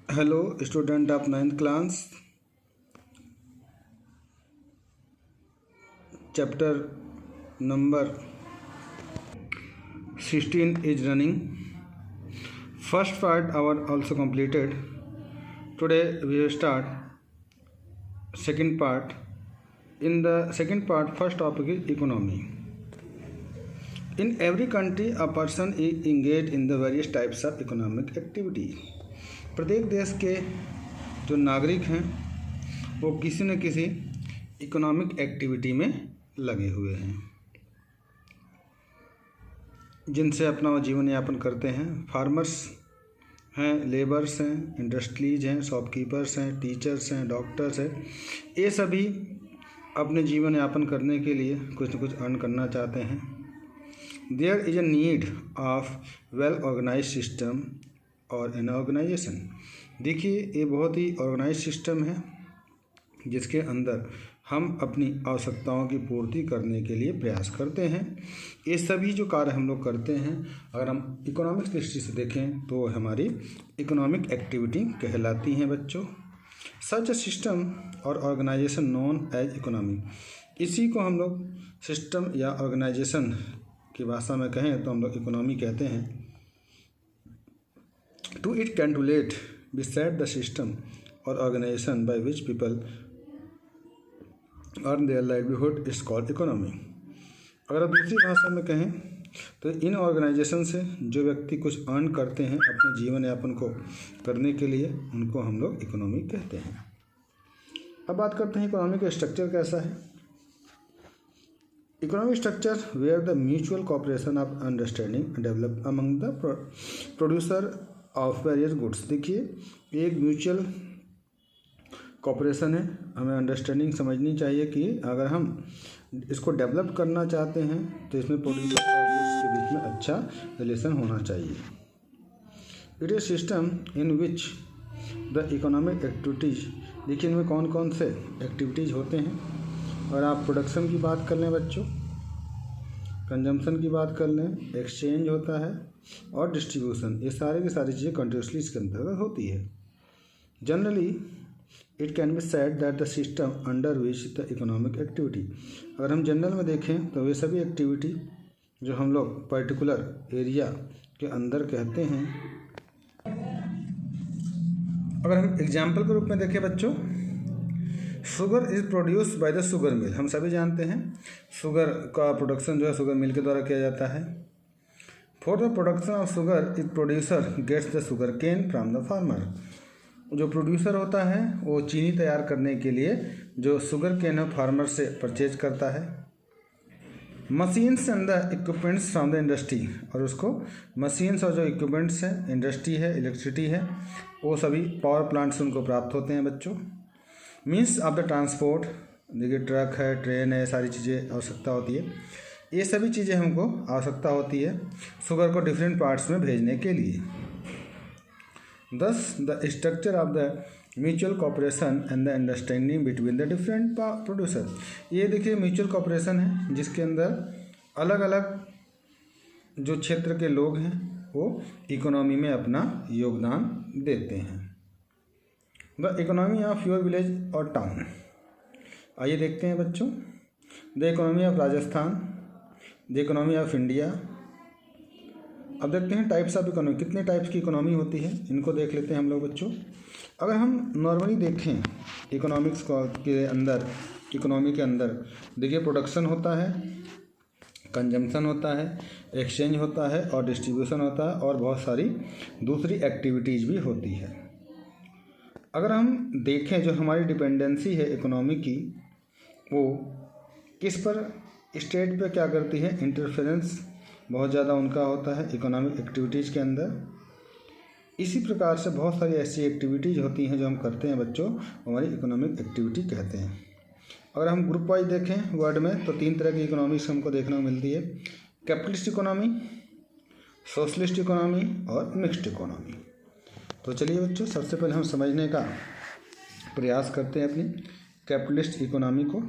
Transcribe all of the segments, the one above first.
Hello, student of 9th class. Chapter number 16 is running. First part our also completed. Today we will start second part. In the second part, first topic is economy. In every country, a person is engaged in the various types of economic activity. प्रत्येक देश के जो नागरिक हैं वो किसी न किसी इकोनॉमिक एक्टिविटी में लगे हुए हैं जिनसे अपना वो जीवन यापन करते हैं। फार्मर्स हैं, लेबर्स हैं, इंडस्ट्रीज हैं, शॉपकीपर्स हैं, टीचर्स हैं, डॉक्टर्स हैं। ये सभी अपने जीवन यापन करने के लिए कुछ न कुछ अर्न करना चाहते हैं। There is a need of well organise system और एन ऑर्गेनाइजेशन। देखिए, ये बहुत ही ऑर्गेनाइज सिस्टम है जिसके अंदर हम अपनी आवश्यकताओं की पूर्ति करने के लिए प्रयास करते हैं। ये सभी जो कार्य हम लोग करते हैं, अगर हम इकोनॉमिक दृष्टि से देखें तो हमारी इकोनॉमिक एक्टिविटी कहलाती हैं बच्चों। सच सिस्टम और ऑर्गेनाइजेशन नोन एज इकोनॉमी, इसी को हम लोग सिस्टम या ऑर्गेनाइजेशन की भाषा में कहें तो हम लोग इकोनॉमी कहते हैं। To it calculate beside the system or organization by which people earn their livelihood is called economy। अगर आप दूसरी भाषा में कहें तो इन ऑर्गेनाइजेशन से जो व्यक्ति कुछ अर्न करते हैं अपने जीवन यापन को करने के लिए, उनको हम लोग इकोनॉमी कहते हैं। अब बात करते हैं इकोनॉमी का स्ट्रक्चर कैसा है। Economic structure where the mutual cooperation of understanding develop among the producer of various goods. देखिए, एक म्यूचुअल कॉपरेशन है। हमें अंडरस्टैंडिंग समझनी चाहिए कि अगर हम इसको डेवलप करना चाहते हैं तो इसमें प्रोड्यूसर और गुड्स के बीच में अच्छा रिलेशन होना चाहिए। It is system in which the economic activities, देखिए इनमें कौन कौन से एक्टिविटीज़ होते हैं। अगर आप प्रोडक्शन की बात कर लें बच्चों, कंजम्पशन की बात कर लें, एक्सचेंज होता है और डिस्ट्रीब्यूशन, ये सारे की सारी चीज़ें कंट्रोवर्सली इसके अंतर्गत होती है। Generally it can be said that the system under which the economic activity, अगर हम जनरल में देखें तो वे सभी एक्टिविटी जो हम लोग पर्टिकुलर एरिया के अंदर कहते हैं। अगर हम एग्जाम्पल के रूप में देखें बच्चों, sugar is produced by the sugar mill. हम सभी जानते हैं शुगर का प्रोडक्शन जो है शुगर मिल के द्वारा किया जाता है। For the production of sugar is producer gets the sugar cane from the farmer. जो प्रोड्यूसर होता है वो चीनी तैयार करने के लिए जो शुगर केन है फार्मर से परचेज करता है। Machines and the equipments from the industry, और उसको मशीन्स और जो इक्विपमेंट्स है, इंडस्ट्री है, इलेक्ट्रिसिटी है, वो सभी पावर प्लांट से उनको प्राप्त होते हैं बच्चों। मीन्स ऑफ द ट्रांसपोर्ट, देखिए ट्रक है, ट्रेन है, सारी चीज़ें आवश्यकता होती है। ये सभी चीज़ें हमको आवश्यकता होती है शुगर को डिफरेंट पार्ट्स में भेजने के लिए। दस the structure of the mutual cooperation and the understanding between the different producer. ये देखिए म्यूचुअल कॉपरेशन है जिसके अंदर अलग अलग जो क्षेत्र के लोग हैं वो इकोनॉमी में अपना योगदान देते हैं। The economy of your village और टाउन, आइए देखते हैं बच्चों। The economy of Rajasthan, the economy of India. अब देखते हैं टाइप्स ऑफ इकोनॉमी, कितने टाइप्स की इकोनॉमी होती है, इनको देख लेते हैं हम लोग बच्चों। अगर हम नॉर्मली देखें इकोनॉमिक्स के अंदर, इकोनॉमी के अंदर देखिए प्रोडक्शन होता है, कंजम्पशन होता है, एक्सचेंज होता है और डिस्ट्रीब्यूशन होता है और बहुत सारी दूसरी एक्टिविटीज़ भी होती है। अगर हम देखें जो हमारी डिपेंडेंसी है इकोनॉमी की, वो किस पर, स्टेट पे क्या करती है, इंटरफेरेंस बहुत ज़्यादा उनका होता है इकोनॉमिक एक्टिविटीज़ के अंदर। इसी प्रकार से बहुत सारी ऐसी एक्टिविटीज़ होती हैं जो हम करते हैं बच्चों, हमारी इकोनॉमिक एक्टिविटी कहते हैं। अगर हम ग्रुप वाइज देखें वर्ड में तो 3 तरह की इकोनॉमिक्स हमको देखने को मिलती है। कैपिटलिस्ट इकोनॉमी, सोशलिस्ट इकोनॉमी और मिक्स्ड इकोनॉमी। तो चलिए बच्चों, सबसे पहले हम समझने का प्रयास करते हैं अपनी कैपिटलिस्ट इकोनॉमी को।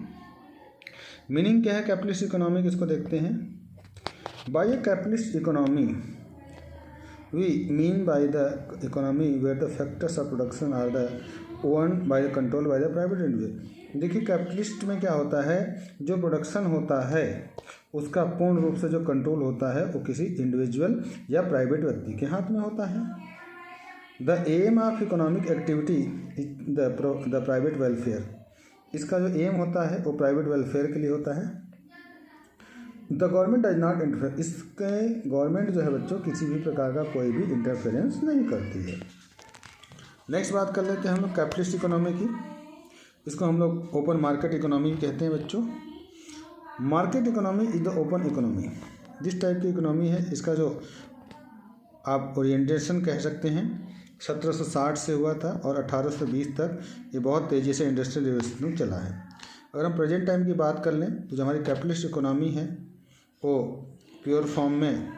मीनिंग क्या है कैपिटलिस्ट इकोनॉमी, इसको देखते हैं। By a capitalist economy We mean by the economy where the factors of production are the owned by the controlled by the private individual। देखिए कैपिटलिस्ट में क्या होता है, जो प्रोडक्शन होता है उसका पूर्ण रूप से जो कंट्रोल होता है वो किसी इंडिविजुअल या प्राइवेट व्यक्ति के हाथ में होता है। The aim of economic activity the private welfare, इसका जो एम होता है वो प्राइवेट वेलफेयर के लिए होता है। The government does not interfere, इसके गवर्नमेंट जो है बच्चों किसी भी प्रकार का कोई भी इंटरफेरेंस नहीं करती है। नेक्स्ट बात कर लेते हैं हम लोग कैपिटलिस्ट इकोनॉमी की। इसको हम लोग ओपन मार्केट इकोनॉमी कहते हैं बच्चों। Market economy is the open economy, जिस टाइप की इकोनॉमी है इसका जो आप ओरिएंटेशन कह सकते हैं 1760 से हुआ था और 1820 तक ये बहुत तेज़ी से इंडस्ट्रियल रिवोल्यूशन चला है। अगर हम प्रेजेंट टाइम की बात कर लें तो जो हमारी कैपिटलिस्ट इकोनॉमी है वो प्योर फॉर्म में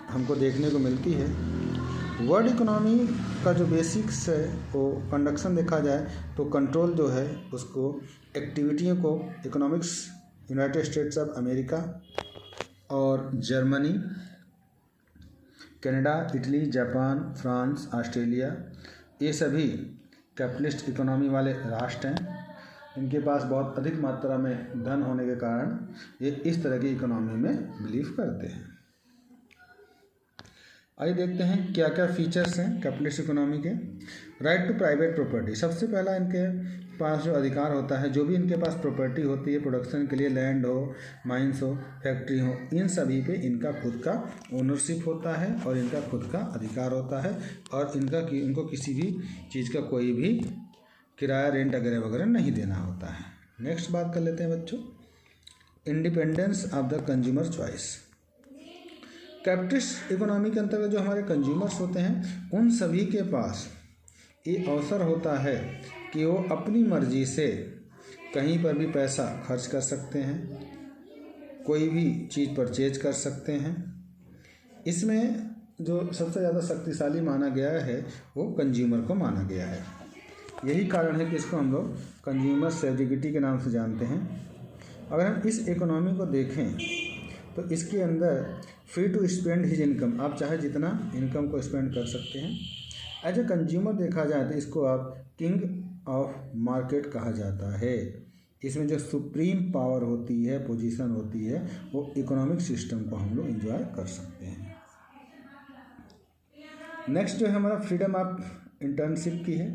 हमको देखने को मिलती है। वर्ल्ड इकोनॉमी का जो बेसिक्स है वो कंडक्शन देखा जाए तो कंट्रोल जो है उसको एक्टिविटियों को economics United States of America और Germany, Canada, Italy, Japan, France, Australia, ये सभी कैपिटलिस्ट इकोनॉमी वाले राष्ट्र हैं। इनके पास बहुत अधिक मात्रा में धन होने के कारण ये इस तरह की इकोनॉमी में बिलीव करते हैं। आइए देखते हैं क्या क्या फीचर्स हैं कैपिटलिस्ट इकोनॉमी के। राइट टू प्राइवेट प्रॉपर्टी, सबसे पहला इनके पास जो अधिकार होता है, जो भी इनके पास प्रॉपर्टी होती है प्रोडक्शन के लिए, लैंड हो, माइंस हो, फैक्ट्री हो, इन सभी पे इनका खुद का ओनरशिप होता है और इनका खुद का अधिकार होता है और इनको किसी भी चीज़ का कोई भी किराया, रेंट वगैरह नहीं देना होता है। नेक्स्ट बात कर लेते हैं बच्चों, independence of the consumer choice. Capitalist economy के अंतर्गत जो हमारे कंज्यूमर्स होते हैं उन सभी के पास ये अवसर होता है कि वो अपनी मर्जी से कहीं पर भी पैसा खर्च कर सकते हैं, कोई भी चीज़ परचेज कर सकते हैं। इसमें जो सबसे ज़्यादा शक्तिशाली माना गया है वो कंज्यूमर को माना गया है। यही कारण है कि इसको हम लोग कंज्यूमर सब्सिडी के नाम से जानते हैं। अगर हम इस इकोनॉमी को देखें तो इसके अंदर free to spend his income, आप चाहे जितना इनकम को स्पेंड कर सकते हैं। एज ए कंज्यूमर देखा जाए तो इसको आप किंग ऑफ मार्केट कहा जाता है। इसमें जो सुप्रीम पावर होती है, पोजीशन होती है, वो इकोनॉमिक सिस्टम को हम लोग एंजॉय कर सकते हैं। नेक्स्ट जो है हमारा फ्रीडम ऑफ इंटर्नशिप की है।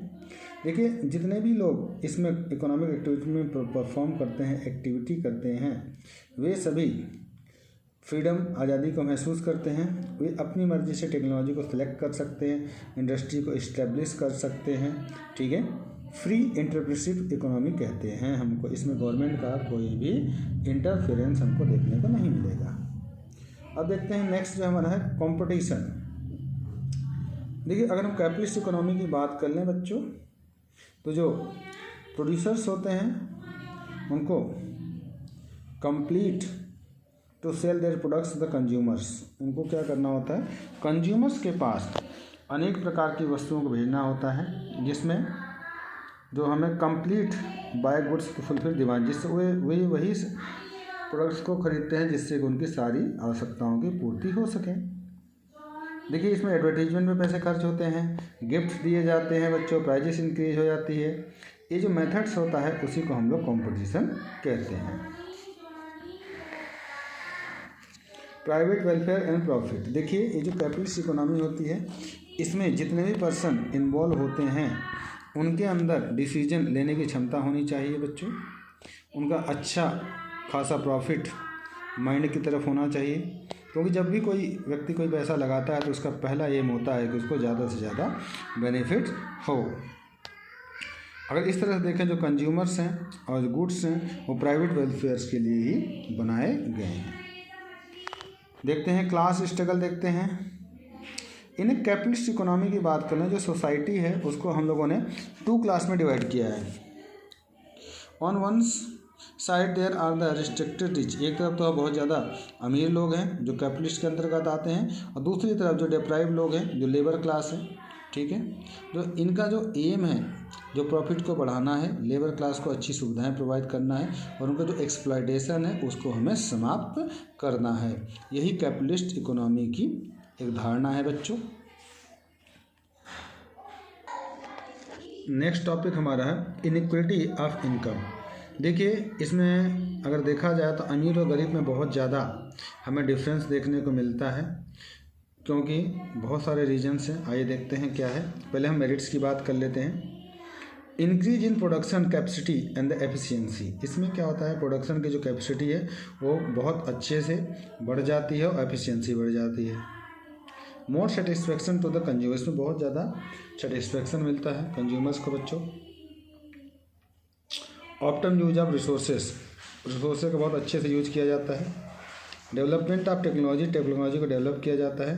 देखिए जितने भी लोग इसमें इकोनॉमिक एक्टिविटी में परफॉर्म करते हैं, एक्टिविटी करते हैं, वे सभी फ्रीडम, आज़ादी को महसूस करते हैं। वे अपनी मर्ज़ी से टेक्नोलॉजी को सिलेक्ट कर सकते हैं, इंडस्ट्री को इस्टेब्लिश कर सकते हैं। ठीक है, फ्री एंटरप्रेन्योरशिप इकोनॉमी कहते हैं हमको। इसमें गवर्नमेंट का कोई भी इंटरफेरेंस हमको देखने को नहीं मिलेगा। अब देखते हैं नेक्स्ट जो हमारा है कंपटीशन। देखिए अगर हम कैपिटलिस्ट इकोनॉमी की बात कर लें बच्चों तो जो प्रोड्यूसर्स होते हैं उनको complete to sell their products the consumers, उनको क्या करना होता है, कंज्यूमर्स के पास अनेक प्रकार की वस्तुओं को भेजना होता है जिसमें जो हमें complete buy goods to fulfil demand, जिससे वही प्रोडक्ट्स को खरीदते हैं जिससे उनकी सारी आवश्यकताओं की पूर्ति हो सके। देखिए इसमें एडवर्टीजमेंट में पैसे खर्च होते हैं, गिफ्ट दिए जाते हैं बच्चों, प्राइजेस इंक्रीज हो जाती है। ये जो मेथड्स होता है उसी को हम लोग कॉम्पिटिशन कहते हैं। Private welfare and profit. देखिए ये जो कैपिटलिस्ट इकोनॉमी होती है इसमें जितने भी पर्सन इन्वॉल्व होते हैं उनके अंदर डिसीजन लेने की क्षमता होनी चाहिए बच्चों। उनका अच्छा खासा प्रॉफिट माइंड की तरफ होना चाहिए, क्योंकि जब भी कोई व्यक्ति कोई पैसा लगाता है तो उसका पहला एम होता है कि उसको ज़्यादा से ज़्यादा बेनिफिट हो। अगर इस तरह से देखें जो कंज्यूमर्स हैं और जो गुड्स हैं वो प्राइवेट वेलफेयर्स के लिए ही बनाए गए हैं। देखते हैं क्लास स्ट्रगल देखते हैं। इन कैपिटलिस्ट इकोनॉमी की बात करें, जो सोसाइटी है उसको हम लोगों ने 2 क्लास में डिवाइड किया है। On one side there are the restricted rich, एक तरफ तो बहुत ज़्यादा अमीर लोग हैं जो कैपिटलिस्ट के अंतर्गत आते हैं, और दूसरी तरफ जो डिप्राइव लोग हैं जो लेबर क्लास है। ठीक है, जो इनका जो एम है जो प्रॉफिट को बढ़ाना है, लेबर क्लास को अच्छी सुविधाएं प्रोवाइड करना है और उनका जो एक्सप्लॉयटेशन है उसको हमें समाप्त करना है। यही कैपिटलिस्ट इकोनॉमी की एक धारणा है बच्चों। नेक्स्ट टॉपिक हमारा है इनइक्वलिटी ऑफ इनकम। देखिए, इसमें अगर देखा जाए तो अमीर और गरीब में बहुत ज़्यादा हमें डिफरेंस देखने को मिलता है, क्योंकि बहुत सारे रीजन्स हैं। आइए देखते हैं क्या है। पहले हम मेरिट्स की बात कर लेते हैं। Increase in production capacity and the efficiency. इसमें क्या होता है, प्रोडक्शन की जो कैपेसिटी है वो बहुत अच्छे से बढ़ जाती है और एफिशिएंसी बढ़ जाती है। More satisfaction to the consumer. इसमें बहुत ज़्यादा सेटिस्फेक्शन मिलता है कंज्यूमर्स को बच्चों। ऑप्टम यूज ऑफ रिसोर्सेज का बहुत अच्छे से यूज किया जाता है। डेवलपमेंट ऑफ टेक्नोलॉजी को डेवलप किया जाता है।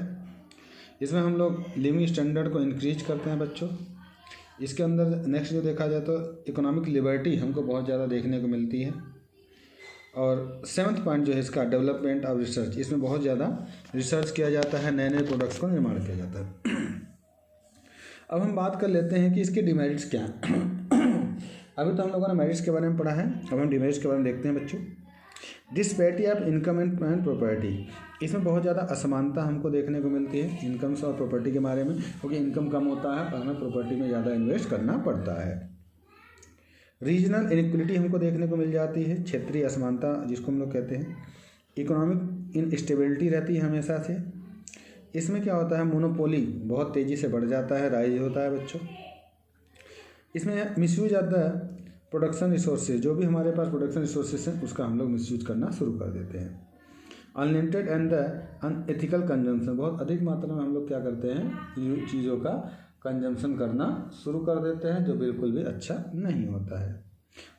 इसमें हम लोग लिविंग स्टैंडर्ड को इंक्रीज करते हैं बच्चों। इसके अंदर नेक्स्ट जो देखा जाए तो इकोनॉमिक लिबर्टी हमको बहुत ज़्यादा देखने को मिलती है। और 7th पॉइंट जो है इसका डेवलपमेंट ऑफ रिसर्च। इसमें बहुत ज़्यादा रिसर्च किया जाता है, नए नए प्रोडक्ट्स का निर्माण किया जाता है। अब हम बात कर लेते हैं कि इसके डिमेरिट्स क्या हैं। अभी तो हम लोगों ने मेरिट्स के बारे में पढ़ा है, अब हम डिमेरिट्स के बारे में देखते हैं बच्चों। Disparity of income and property. इसमें बहुत ज़्यादा असमानता हमको देखने को मिलती है इनकम्स और प्रॉपर्टी के बारे में, क्योंकि इनकम कम होता है और हमें प्रॉपर्टी में ज़्यादा इन्वेस्ट करना पड़ता है। रीजनल इनइक्वलिटी हमको देखने को मिल जाती है, क्षेत्रीय असमानता जिसको हम लोग कहते हैं। इकोनॉमिक इनस्टेबिलिटी रहती है हमेशा से। इसमें क्या होता है, मोनोपोली बहुत तेज़ी से बढ़ जाता है, राइज होता है बच्चों। इसमें misuse of the production resources. जो भी हमारे पास प्रोडक्शन रिसोर्सेज हैं उसका हम लोग मिसयूज करना शुरू कर देते हैं। Unlimited and the unethical consumption. बहुत अधिक मात्रा में हम लोग क्या करते हैं, चीज़ों का कंजम्पशन करना शुरू कर देते हैं, जो बिल्कुल भी अच्छा नहीं होता है।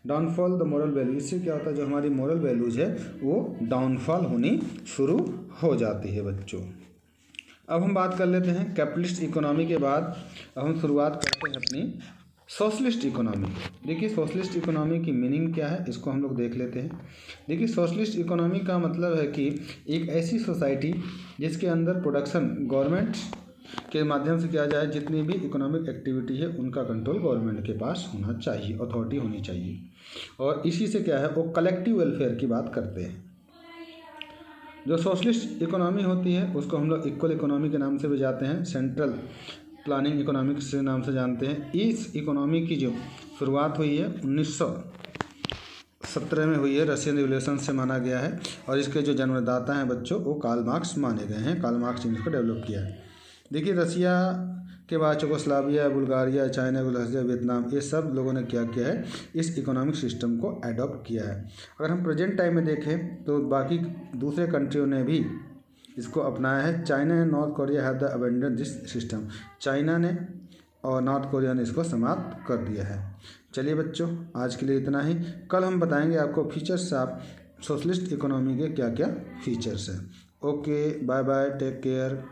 Downfall the moral value. इससे क्या होता है, जो हमारी मोरल वैल्यूज है वो डाउनफॉल होनी शुरू हो जाती है बच्चों। अब हम बात कर लेते हैं कैपिटलिस्ट इकोनॉमी के बाद। अब हम शुरुआत करते हैं अपनी सोशलिस्ट इकोनॉमी। देखिए, सोशलिस्ट इकोनॉमी की मीनिंग क्या है इसको हम लोग देख लेते हैं। देखिए, सोशलिस्ट इकोनॉमी का मतलब है कि एक ऐसी सोसाइटी जिसके अंदर प्रोडक्शन गवर्नमेंट के माध्यम से किया जाए। जितनी भी इकोनॉमिक एक्टिविटी है उनका कंट्रोल गवर्नमेंट के पास होना चाहिए, अथॉरिटी होनी चाहिए। और इसी से क्या है, वो कलेक्टिव वेलफेयर की बात करते हैं। जो सोशलिस्ट इकोनॉमी होती है उसको हम लोग इक्वल इकोनॉमी के नाम से भी जाते हैं, सेंट्रल प्लानिंग इकोनॉमिक्स के नाम से जानते हैं। इस इकोनॉमी की जो शुरुआत हुई है 1917 में हुई है, रशियन रिवोल्यूशन से माना गया है। और इसके जो जन्मदाता हैं बच्चों वो कार्ल मार्क्स माने गए हैं। कार्ल मार्क्स ने इसको डेवलप किया है। देखिए, रसिया के बाद चेकोस्लोवाकिया, बुल्गारिया, चाइना, गुलहजिया, वियतनाम, ये सब लोगों ने क्या किया है, इस इकोनॉमिक सिस्टम को अडॉप्ट किया है। अगर हम प्रेजेंट टाइम में देखें तो बाकी दूसरे कंट्रियों ने भी इसको अपनाया है। China and north Korea have the abandon this system. China ने और नॉर्थ कोरिया ने इसको समाप्त कर दिया है। चलिए बच्चों, आज के लिए इतना ही। कल हम बताएंगे आपको फीचर्स ऑफ सोशलिस्ट इकोनॉमी के क्या क्या फीचर्स हैं। Okay, bye bye, take care.